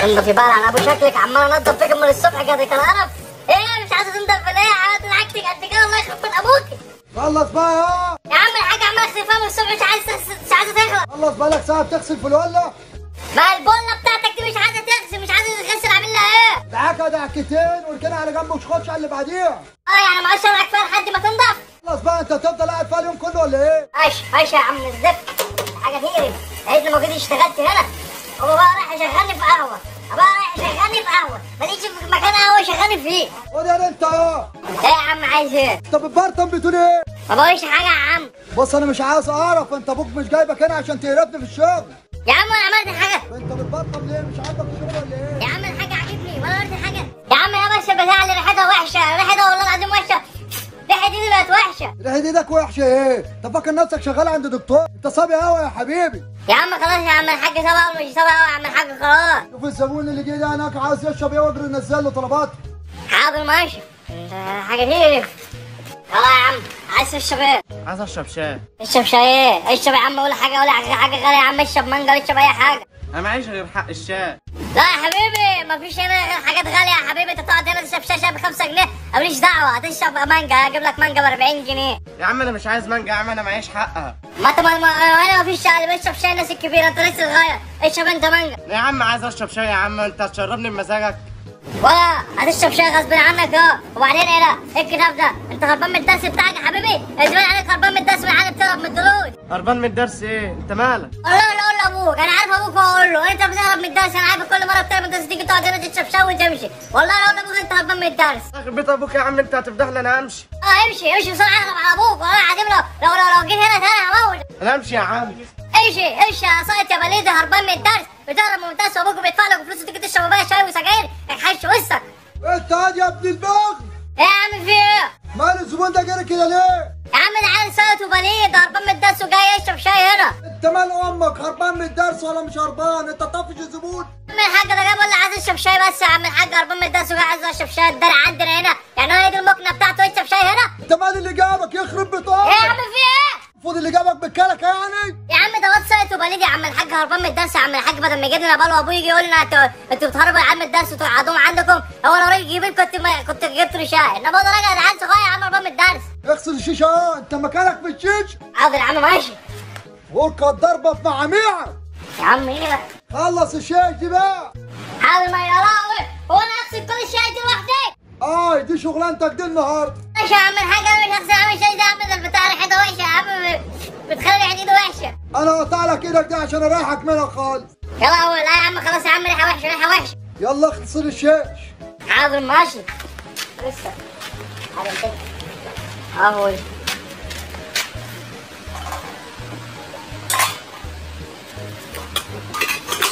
انضفي بقى على ابو شكلك، عمال انضف فيك من الصبح كده القرف. ايه مش عايزه تنضف ليه؟ عملت حاجتك قد كده الله يخرب بيت ابوكي. خلص بقى يا عم الحاج عمال اغسل فيها من الصبح مش عايزه تخلص. خلص بقالك ساعه بتغسل في الوله. ما البله بتاعتك دي مش عايزه تغسل، مش عايزه تغسل، اعمل لها ايه؟ دعكه دعكتين واركنها على جنب ومش خدش على اللي بعديها. يعني ما اشرك فيها لحد ما تنضف. خلص بقى، انت هتفضل قاعد فيها اليوم كله ولا ايه؟ ايش يا عم الزفت، حاجه تقرف. عايز لما كنت اشتغلت هنا هو بقى رايح يشغلني في قهوه، ماليش في مكان قهوه يشغلني فيه. خد يا انت اهو. ايه يا عم عايز ايه؟ طب البرطم بتقول ايه؟ ما بقولش حاجه يا عم. بص انا مش عايز اعرف، انت ابوك مش جايبك هنا عشان تقرفني في الشغل. يا عم انا عملت حاجه؟ انت بتبطم ليه؟ مش عاجبك الشغل ولا ايه؟ يا عم الحاجه عاجبني ولا قلت حاجه. يا عم انا بس البتاعه اللي ريحتها وحشه، ريحتها والله العظيم وحشه، ريحه ايدي بقت وحشه. ريحه ايدك وحشه ايه؟ طب فاكر نفسك شغال عند دكتور؟ انت صبي قوي يا حبيبي. يا عم خلاص يا عم الحاج، سبعه ولا مش سبعه يا عم الحاج خلاص. شوف الزبون اللي جه ده هناك عاوز يشرب ايه واجري ننزل له طلبات. حاضر ماشي. انت حاجه تقرف. يلا يا عم عايز تشرب ايه؟ عايز اشرب شاي. اشرب شاي ايه؟ اشرب يا عم ولا حاجه ولا حاجه غاليه يا عم، اشرب مانجا، اشرب اي حاجه. انا معيش غير حق الشاي. لا يا حبيبي مفيش هنا غير حاجات غاليه يا حبيبي، انت تقعد هنا تشرب شاشه ب 5 جنيه، ماليش دعوه. هتشرب مانجا اجيب لك مانجا ب 40 جنيه. يا عم انا مش عايز مانجا يا عم، انا معيش حقها. ما انت انا مفيش شاي اللي بشرب شاي الناس الكبيره، انت لسه صغير، اشرب انت مانجا. يا عم عايز اشرب شاي يا عم، انت هتشربني بمزاجك. ولا هتشرب شاي غصب عنك اهو. وبعدين ايه ده؟ ايه الكتاب ده؟ انت هربان من الدرس بتاعك يا حبيبي؟ زمان عليك هربان من الدرس والعيال بتهرب من الدروس. هربان من الدرس ايه؟ انت مالك؟ والله قول لابوك، انا عارف ابوك واقول له انت بتهرب من الدرس، انا عارف كل مره بتهرب من الدرس تيجي تقعد هنا تشرب شاي وتمشي. والله اقول لابوك انت هربان من الدرس. اخر بيت ابوك يا عم، انت هتفضحني انا امشي. امشي بسرعه، اهرب على ابوك والله العظيم. لو جيت هنا تاني هموت. انا امشي يا عم. امشي يا ساقط يا بليدي، هربان من الدرس، بتهرب من الدرس وابوك بيدفع لك فلوس وتيجي تشرب بيها شاي وسجاير، احش وسك. انت هادي يا ابن البغل. ايه يا عم في ايه؟ مال الزبون ده جري كده ليه؟ يا عم ده عيل ساقط وبليد هربان من الدرس وجاي يشرب شاي هنا. انت مال امك، هربان من الدرس ولا مش هربان؟ انت طفش الزبون. يا عم الحاج ده جاب ولا عايز يشرب شاي بس يا عم الحاج، هربان من الدرس وجاي عايز يشرب شاي. الدرع عندنا هنا يعني هي دي المكنه بتاعته يشرب شاي هنا؟ انت مال اللي جابك يخرب بيت امك. ايه يا عم في ايه؟ المفروض اللي جابك بالكلك يعني. يا عم ده واد ساقط وبليد يا عم الحاج، هربان من الدرس يا عم الحاج، بدل ما يجيب لنا باله وابوه يجي يقول لنا انتوا بتهربوا يا عم الدرس وتقعدوهم عندكم. هو لو راجل كبير كنت جبت له شاي، انما ده راجل عيل صغير يا عم هربان من الدرس. اغسل الشيشه، انت مكانك في الشيش. حاضر يا عم ماشي. وركه ضربه في معاميعك. يا عم ايه بقى؟ خلص الشيش دي بقى. حاضر ما يا لهوي، هو انا اغسل كل الشاي دي لوحدي؟ دي شغلانتك دي النهارده. ماشي يا عم الحاج، انا مش هغسل يا عم الشاي ده يا عم، ده البتاع ريحته وحشه يا عم، بتخلي ريحة ايده وحشه. انا قطع لك ايدك دي عشان اريحك منها خالص. يلا اول لا يا عم خلاص يا عم، ريحه وحشه ريحه وحشه. يلا اغسل الشيش. حاضر ماشي. لسه حاضر كده اهو.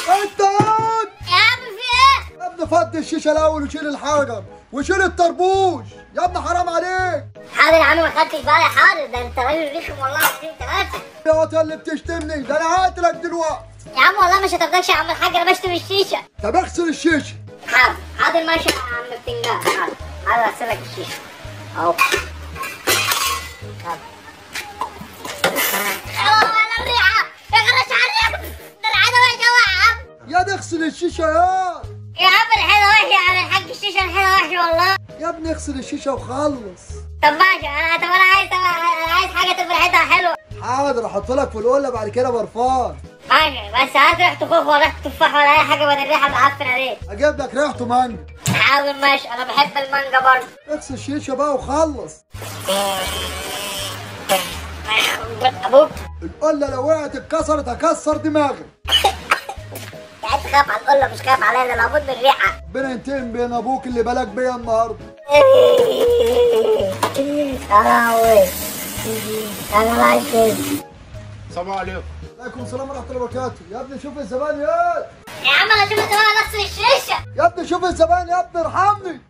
انت يا عم في ايه؟ يا ابني فضي الشيشه الاول وشيل الحجر وشيل الطربوش، يا ابني حرام عليك. حاضر يا عم ما خدتش بالي. حاضر ده انت راجل رخم والله العظيم ثلاثه. يا واد اللي بتشتمني ده انا هقتلك دلوقتي. يا عم والله مش هتاخدكش يا عم الحاج، انا بشتم الشيشه. طب اغسل الشيشه. حاضر ماشي يا عم بتنجان. حاضر اغسل لك الشيشه اهو. حاضر. انا الريحه يا غرش عليك، ده العاده وحشه يا عم. يا دي اغسل الشيشه يا عم الحلوه وحشه يا عم الحاج، الشيشه الحلوه وحشه والله. يا ابني اغسل الشيشه وخلص. طب ماشي انا عايز حاجه تبقى ريحتها حلوه. حاضر احط لك في القله بعد كده برفان. ماشي بس هات ريحته خوخ ولا ريحه تفاح ولا اي حاجه بدل الريحه معفنه عليك. اجيب لك ريحته مانجا. حاضر ماشي، انا بحب المانجا برضه. اغسل الشيشه بقى وخلص. ابوك القله لو وقعت اتكسرت هكسر دماغك. انت خايف على القله مش خايف عليا، ده لابد من الريحه. ربنا ينتقم بين ابوك اللي بلاك بيا النهارده. يا لهوي انا عايز. السلام عليكم. عليكم السلام ورحمه الله وبركاته. يا ابني شوف الزبائن يا عم انا شوف الزبائن نفس الشيشه. يا ابني شوف الزبائن يا ابني ارحمني.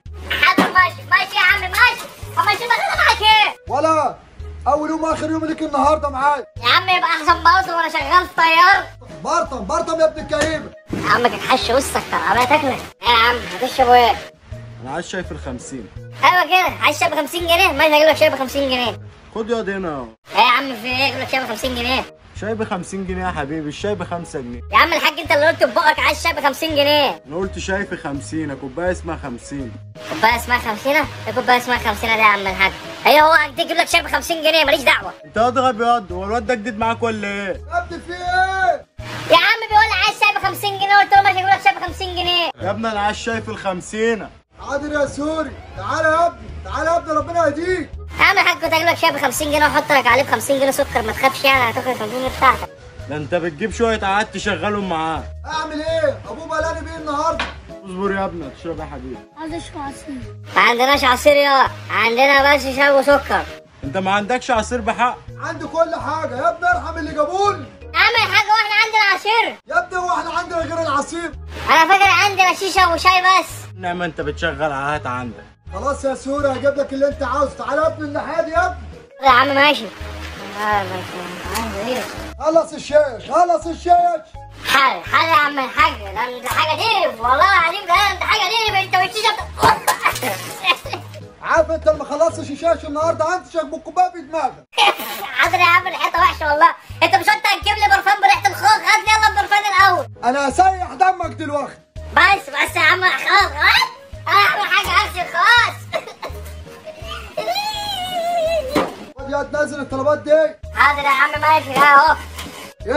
حاضر ماشي يا عم ماشي. اما شوف انا معاك ايه؟ ولا اول يوم اخر يوم ليك النهارده معايا. يا عم يبقى احسن برضه وانا شغال في طيار. برطم يا ابن الكئيبه. يا عم كحش وسك عمال تاكلك. يا عم هتشرب ايه؟ انا عايز شاي في ال50. ايوه كده عايز شاي ب 50 جنيه؟ ماشي هجيب لك شاي ب 50 جنيه. خد يا هنا. ايه يا عم في ايه؟ اجيب لك شاي ب 50 جنيه. شاي ب 50 جنيه يا حبيبي، الشاي ب 5 جنيه. يا عم الحاج انت اللي قلت ببقك عايز شاي ب 50 جنيه. انا قلت شاي في 50، كوبايه اسمها 50. كوبايه اسمها 50؟ ايه كوبايه اسمها 50 دي يا عم الحاج؟ هو تجيب لك شاي ب 50 جنيه ماليش دعوه. انت اضرب ياض، هو الواد ده جديد معاك ولا ايه؟ يا ابني في ايه؟ يا عم بيقول لي عايز شاي ب 50 جنيه، قلت له ماشي اجيب لك شاي ب 50 جنيه. يا ابني انا عايز شاي في ال 50. حاضر يا سوري، تعالى يا ابني، تعالى يا ابني، ربنا يهديك. يا عم الحاج كنت اجيب لك شاي ب 50 جنيه واحط لك عليه ب 50 جنيه سكر، ما تخافش يعني هتاخد ال 50 جنيه بتاعتك. ده انت بتجيب شويه عاد تشغلهم معاه. اعمل ايه؟ ابوه بلاني بيه النهارده. اصبر يا ابني، هتشرب يا حبيبي. عايز اشرب عصير. ما عندناش عصير يا عندنا بس شاي وسكر. انت ما عندكش عصير بحق؟ عندي كل حاجه يا ابني، ارحم اللي جابولي. يا عم الحاج هو احنا عندنا عصير؟ يا ابني هو احنا عندنا غير العصير؟ انا فاكر عندنا شيشه وشاي بس. انما انت بتشغل عهات عندك. خلاص يا سوري هجيب لك اللي انت عاوزه، تعالى يا ابني الناحيه دي يا ابني. يا عم ماشي. خلص الشاش، خلص الشاش. حاجة يا عم الحاج، ده انت حاجة ديب والله العظيم، ده انت حاجة ديب انت والشيشة عارف انت اللي ما خلصتش الشاش النهارده هنتشك بالكوبايه في دماغك. حاضر يا عم الحيطة وحشة والله، انت مش انت هتجيب لي برفان بريحة الخوخ؟ هات لي يلا البرفان الأول. انا هسيح دمك دلوقتي. بس يا عم خلاص انا اعمل حاجة اغسل خلاص. خد يا تنزل الطلبات دي. حاضر يا عم ماشي اهو.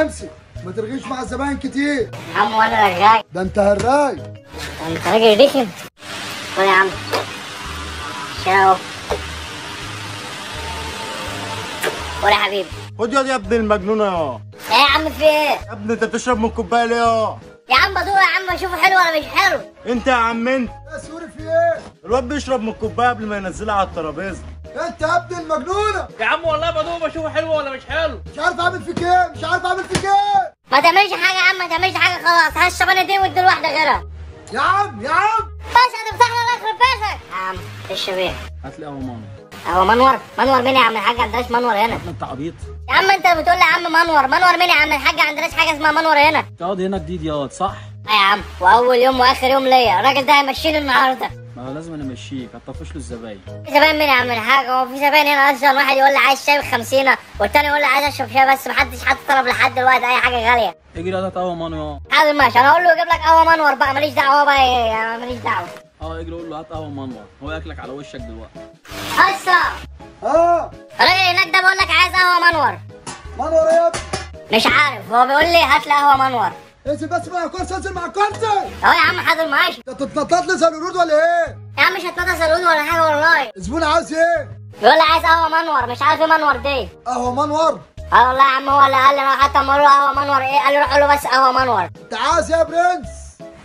امسك ما ترغيش مع الزباين كتير. يا عم وانا رجاي. ده انت هراي. انت راجل رخم. خد يا عم. شاو. قول يا حبيبي. خد يا ابن المجنونه يا. ايه يا عم في ايه؟ يا ابني انت بتشرب من الكوبايه ليه يا؟ يا عم بدوق يا عم اشوفه حلو ولا مش حلو. انت يا عم انت. يا سوري في ايه؟ الواد بيشرب من الكوبايه قبل ما ينزلها على الترابيزه. انت يا ابن المجنونه. يا عم والله بدوق بشوفه حلو ولا مش حلو. مش عارف اعمل فيك ايه، مش عارف اعمل فيك ايه. ما تعملش حاجة يا عم، ما تعملش حاجة خلاص، هشرب انا دي وادي الواحدة غيرها. يا عم يا عم. بس هتفتح لي الله يخرب بيتك. يا عم تشرب ايه؟ هات لي قهوه ماما. هو منور مين يا عم الحاج؟ عندناش منور هنا. انت عبيط. يا عم انت بتقول لي يا عم منور مين يا عم الحاج؟ عندناش حاجة اسمها منور هنا. تقعد هنا جديد ياض صح؟ اه يا عم، واول يوم واخر يوم ليا، الراجل ده هيمشيني النهارده. ما هو لازم انا امشيك، هتطفش له الزباين. في زباين مين يا عم الحاج؟ هو في زباين هنا اصلا؟ واحد يقول لي عايز شاي ب 50 والتاني يقول لي عايز اشرب شاي بس، محدش حاطط طلب لحد دلوقتي اي حاجة غالية. اجري ياض هات قهوه ماما ياض. حاضر ماشي، انا اقول له يجيب لك قهوة منور بقى، ماليش دعوة بقى ايه، ماليش دعوة. اجري قول له هات قهوه مانور، هو ياكلك على وشك دلوقتي. هسه اه الراجل هناك ده بقول لك عايز قهوة منور. منور يا ابني. مش عارف، هو بيقول لي هات لي قهوة منور. انزل بس مع الكرسي، انزل مع الكرسي. اهو يا عم حاضر ماشي. انت بتتنطط لي زي القرود ولا ايه؟ يا عم مش هتنطط سالون ولا حاجة والله. الزبون عاوز ايه؟ بيقول لي عايز قهوة منور، مش عارف ايه منور دي. قهوه منور. اه والله يا عم هو اللي قال لي، انا حتى اما اقول له قهوة منور ايه، قال لي روح قول له بس قهوة منور. انت عاوز ايه يا برنس؟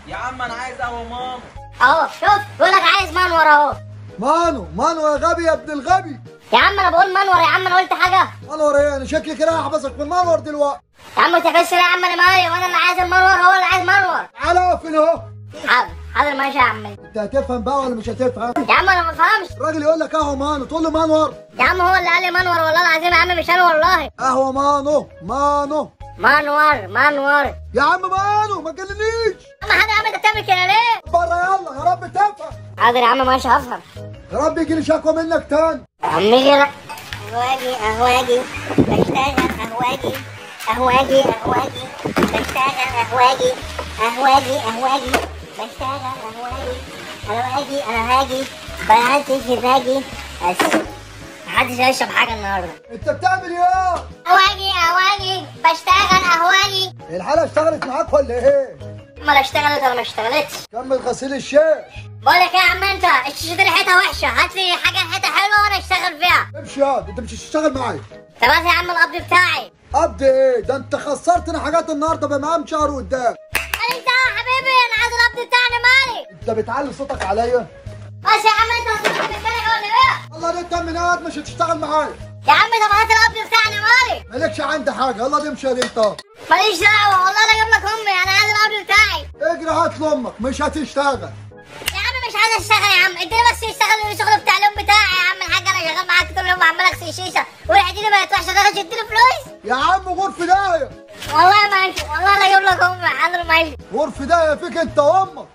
يا عم انا عايز قهوه ماما. اهو شوف بيقول لك عايز منور اهو. مانو يا غبي يا ابن الغبي. يا عم انا بقول منور يا عم، انا قلت حاجة؟ منور ايه؟ انا شكلي كده هحبسك في المنور دلوقتي. يا عم ما تحبسش ليه يا عم، انا مالي وانا اللي عايز المنور، هو اللي عايز منور. تعالى اقف هنا اهو. حاضر ماشي يا عم. انت هتفهم بقى ولا مش هتفهم؟ يا عم انا ما بفهمش. الراجل يقول لك قهوه مانو تقول له منور. يا عم هو اللي قال لي منور والله العظيم يا عم، مش انا والله. قهوه مانو. منور. يا عم مانو ما تجننيش. يا عم حاضر يا عم، انت بتعمل كده ليه؟ بره يلا يا رب تفهم. حاضر يا عم ماشي هفهم. يا رب يجي لي شكوى منك تاني. يا عم غيرك. قهواجي بشتغل قهواجي بشتغل قهواجي بشتغل قهواجي انا هاجي بنعتش باجي بس محدش هيشرب حاجه النهارده. انت بتعمل ايه؟ قهواجي بشتغل قهواجي. الحلقه اشتغلت معاك ولا ايه؟ ما اشتغلت ولا ما اشتغلتش؟ كمل غسيل الشاش. بقول لك ايه يا عم، انت الشاشه دي ريحتها وحشه، هات لي حاجه ريحتها حلوه وانا اشتغل فيها. امشي يا انت مش هتشتغل معايا. طب هات يا عم القبض بتاعي. قبض ايه؟ ده انت خسرتنا حاجات النهارده بمقام شهر قدام. ماليش دعوه يا حبيبي، انا عايز القبض بتاعنا مالي. انت بتعلي صوتك عليا؟ بس يا عم انت بتتكلم ولا ايه؟ الله دي تمنيات مش هتشتغل معايا. يا عم طب هات القبض بتاعنا مالي. مالكش عندي حاجه، يلا امشي يا دي انت. ماليش دعوه والله، انا اجيب لك امي، انا عايز القبض بتاعي. اجري هات لامك مش هتشتغل. يا عم مش عايز اشتغل يا عم، اديني بس اشتغل الشغل بتاع اليوم بتاعي يا عم الحاج، انا شغال معاك طول اليوم عمال اغسل شيشه وريحتي بقت وحشه، تاخد تديني فلوس؟ يا عم غرفه داهيه. والله ماشي، والله انا اجيب لك امي. حاضر ماشي. غرفه داهيه فيك انت وامك.